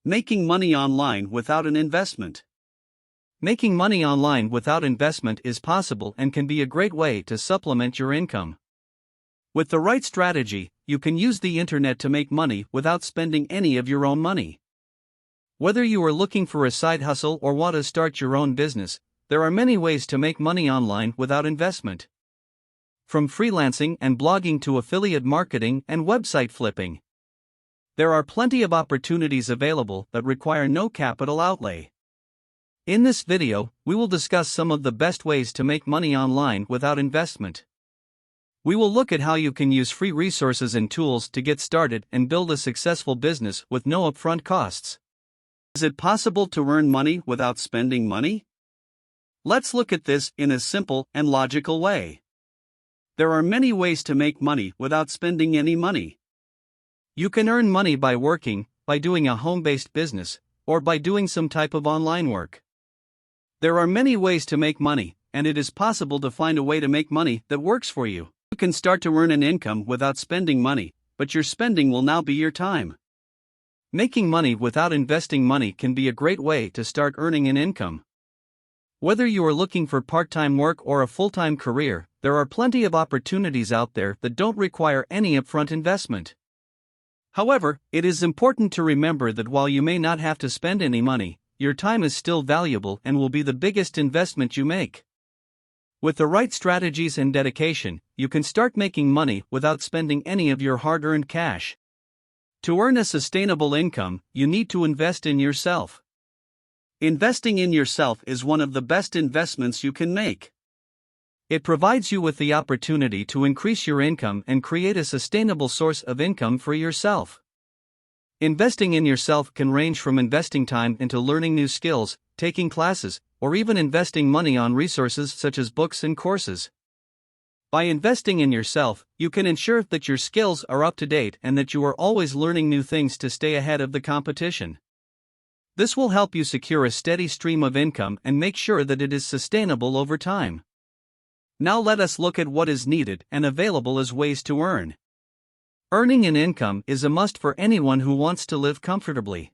Making money online without an investment. Making money online without investment is possible and can be a great way to supplement your income. With the right strategy, you can use the internet to make money without spending any of your own money. Whether you are looking for a side hustle or want to start your own business, there are many ways to make money online without investment. From freelancing and blogging to affiliate marketing and website flipping, there are plenty of opportunities available that require no capital outlay. In this video, we will discuss some of the best ways to make money online without investment. We will look at how you can use free resources and tools to get started and build a successful business with no upfront costs. Is it possible to earn money without spending money? Let's look at this in a simple and logical way. There are many ways to make money without spending any money. You can earn money by working, by doing a home-based business, or by doing some type of online work. There are many ways to make money, and it is possible to find a way to make money that works for you. You can start to earn an income without spending money, but your spending will now be your time. Making money without investing money can be a great way to start earning an income. Whether you are looking for part-time work or a full-time career, there are plenty of opportunities out there that don't require any upfront investment. However, it is important to remember that while you may not have to spend any money, your time is still valuable and will be the biggest investment you make. With the right strategies and dedication, you can start making money without spending any of your hard-earned cash. To earn a sustainable income, you need to invest in yourself. Investing in yourself is one of the best investments you can make. It provides you with the opportunity to increase your income and create a sustainable source of income for yourself. Investing in yourself can range from investing time into learning new skills, taking classes, or even investing money on resources such as books and courses. By investing in yourself, you can ensure that your skills are up to date and that you are always learning new things to stay ahead of the competition. This will help you secure a steady stream of income and make sure that it is sustainable over time. Now let us look at what is needed and available as ways to earn. Earning an income is a must for anyone who wants to live comfortably.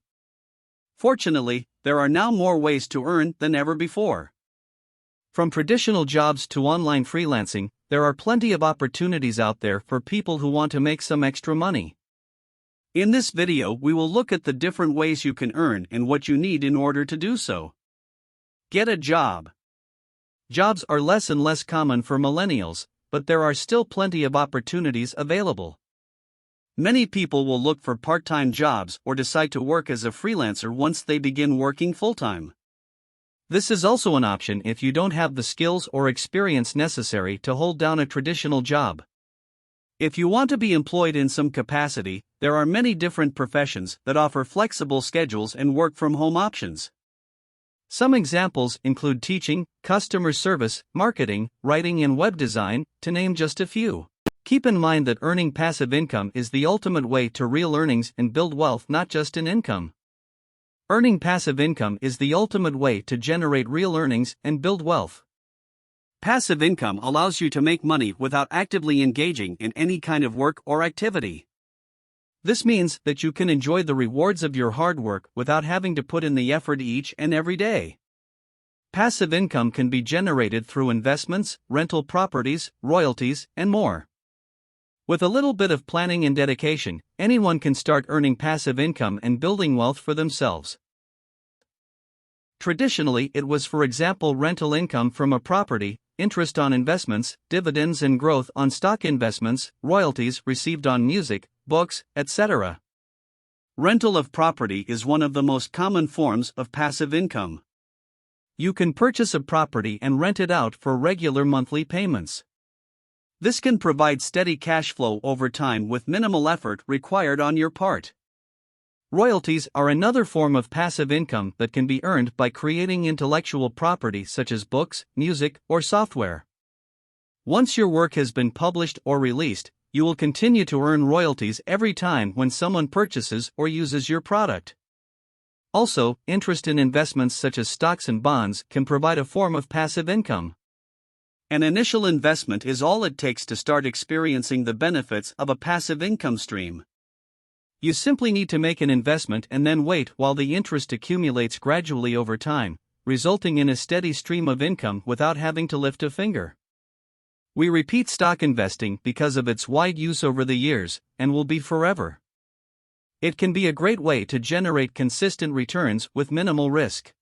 Fortunately, there are now more ways to earn than ever before. From traditional jobs to online freelancing, there are plenty of opportunities out there for people who want to make some extra money. In this video, we will look at the different ways you can earn and what you need in order to do so. Get a job. Jobs are less and less common for millennials, but there are still plenty of opportunities available. Many people will look for part-time jobs or decide to work as a freelancer once they begin working full-time. This is also an option if you don't have the skills or experience necessary to hold down a traditional job. If you want to be employed in some capacity, there are many different professions that offer flexible schedules and work-from-home options. Some examples include teaching, customer service, marketing, writing and web design, to name just a few. Keep in mind that earning passive income is the ultimate way to real earnings and build wealth, not just in income. Earning passive income is the ultimate way to generate real earnings and build wealth. Passive income allows you to make money without actively engaging in any kind of work or activity. This means that you can enjoy the rewards of your hard work without having to put in the effort each and every day. Passive income can be generated through investments, rental properties, royalties, and more. With a little bit of planning and dedication, anyone can start earning passive income and building wealth for themselves. Traditionally, it was, for example, rental income from a property, interest on investments, dividends and growth on stock investments, royalties received on music, books, etc. Rental of property is one of the most common forms of passive income. You can purchase a property and rent it out for regular monthly payments. This can provide steady cash flow over time with minimal effort required on your part. Royalties are another form of passive income that can be earned by creating intellectual property such as books, music, or software. Once your work has been published or released, you will continue to earn royalties every time when someone purchases or uses your product. Also, interest in investments such as stocks and bonds can provide a form of passive income. An initial investment is all it takes to start experiencing the benefits of a passive income stream. You simply need to make an investment and then wait while the interest accumulates gradually over time, resulting in a steady stream of income without having to lift a finger. We repeat stock investing because of its wide use over the years, and will be forever. It can be a great way to generate consistent returns with minimal risk.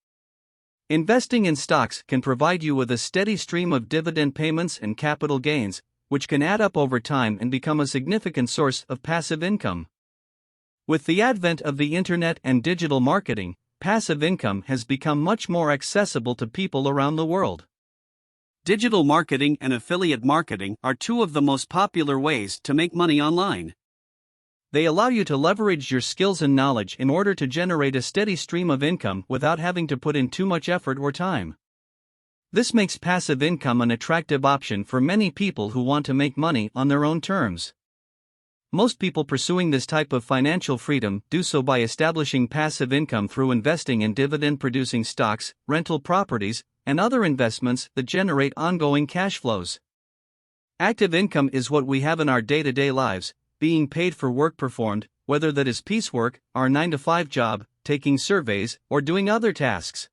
Investing in stocks can provide you with a steady stream of dividend payments and capital gains, which can add up over time and become a significant source of passive income. With the advent of the internet and digital marketing, passive income has become much more accessible to people around the world. Digital marketing and affiliate marketing are two of the most popular ways to make money online. They allow you to leverage your skills and knowledge in order to generate a steady stream of income without having to put in too much effort or time. This makes passive income an attractive option for many people who want to make money on their own terms. Most people pursuing this type of financial freedom do so by establishing passive income through investing in dividend-producing stocks, rental properties, and other investments that generate ongoing cash flows. Active income is what we have in our day-to-day lives, being paid for work performed, whether that is piecework, our 9-to-5 job, taking surveys, or doing other tasks.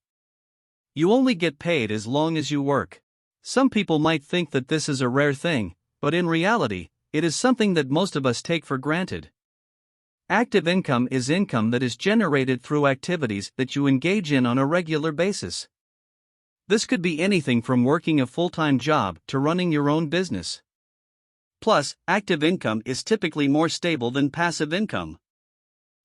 You only get paid as long as you work. Some people might think that this is a rare thing, but in reality, it is something that most of us take for granted. Active income is income that is generated through activities that you engage in on a regular basis. This could be anything from working a full-time job to running your own business. Plus, active income is typically more stable than passive income.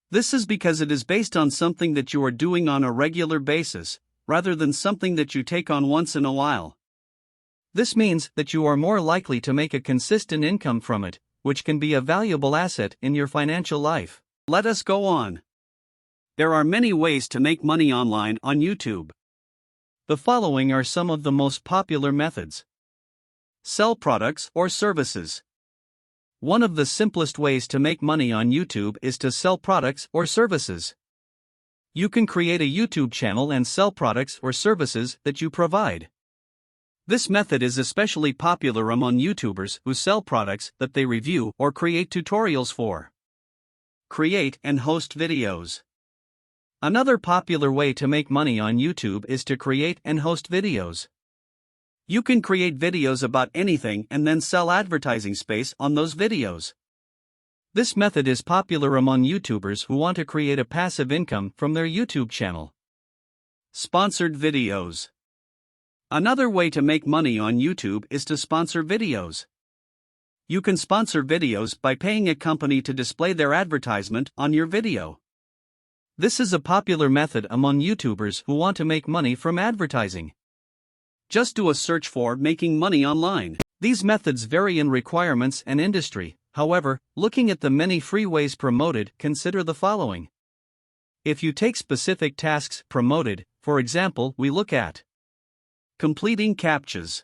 This is because it is based on something that you are doing on a regular basis, rather than something that you take on once in a while. This means that you are more likely to make a consistent income from it, which can be a valuable asset in your financial life. Let us go on. There are many ways to make money online on YouTube. The following are some of the most popular methods. Sell products or services. One of the simplest ways to make money on YouTube is to sell products or services. You can create a YouTube channel and sell products or services that you provide. This method is especially popular among YouTubers who sell products that they review or create tutorials for. Create and host videos. Another popular way to make money on YouTube is to create and host videos. You can create videos about anything and then sell advertising space on those videos. This method is popular among YouTubers who want to create a passive income from their YouTube channel. Sponsored videos. Another way to make money on YouTube is to sponsor videos. You can sponsor videos by paying a company to display their advertisement on your video. This is a popular method among YouTubers who want to make money from advertising. Just do a search for making money online. These methods vary in requirements and industry. However, looking at the many free ways promoted, consider the following. If you take specific tasks promoted, for example, we look at completing CAPTCHAs.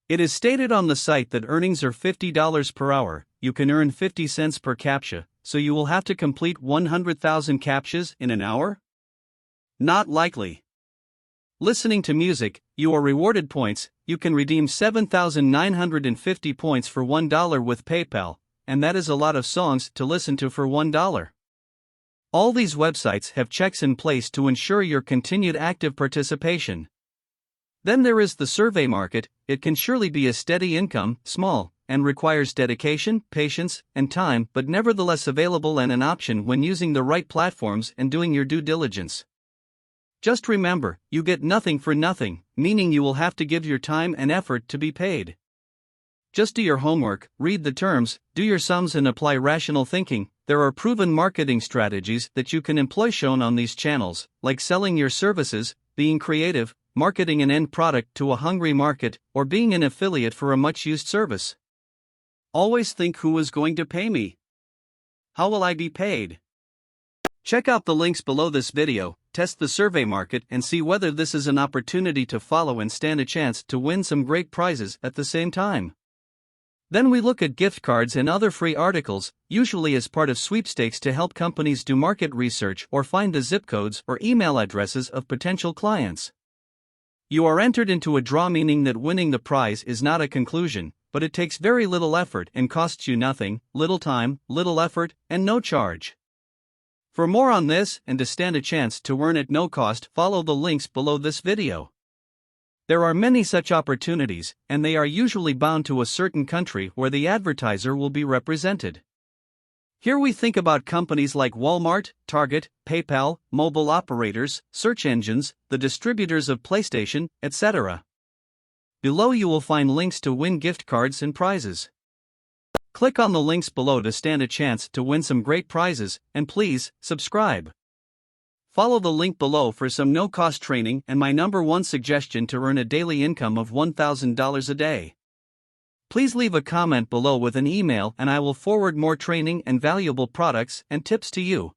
It is stated on the site that earnings are $50 per hour. You can earn 50 cents per CAPTCHA, so you will have to complete 100,000 CAPTCHAs in an hour? Not likely. Listening to music, you are rewarded points. You can redeem 7,950 points for $1 with PayPal, and that is a lot of songs to listen to for $1. All these websites have checks in place to ensure your continued active participation. Then there is the survey market. It can surely be a steady income, small, and requires dedication, patience, and time, but nevertheless available and an option when using the right platforms and doing your due diligence. Just remember, you get nothing for nothing, meaning you will have to give your time and effort to be paid. Just do your homework, read the terms, do your sums and apply rational thinking. There are proven marketing strategies that you can employ shown on these channels, like selling your services, being creative, marketing an end product to a hungry market, or being an affiliate for a much-used service. Always think who is going to pay me. How will I be paid? Check out the links below this video, test the survey market and see whether this is an opportunity to follow and stand a chance to win some great prizes at the same time. Then we look at gift cards and other free articles, usually as part of sweepstakes to help companies do market research or find the zip codes or email addresses of potential clients. You are entered into a draw, meaning that winning the prize is not a conclusion, but it takes very little effort and costs you nothing, little time, little effort, and no charge. For more on this and to stand a chance to earn at no cost, follow the links below this video. There are many such opportunities, and they are usually bound to a certain country where the advertiser will be represented. Here we think about companies like Walmart, Target, PayPal, mobile operators, search engines, the distributors of PlayStation, etc. Below you will find links to win gift cards and prizes. Click on the links below to stand a chance to win some great prizes, and please, subscribe. Follow the link below for some no-cost training and my #1 suggestion to earn a daily income of $1,000 a day. Please leave a comment below with an email and I will forward more training and valuable products and tips to you.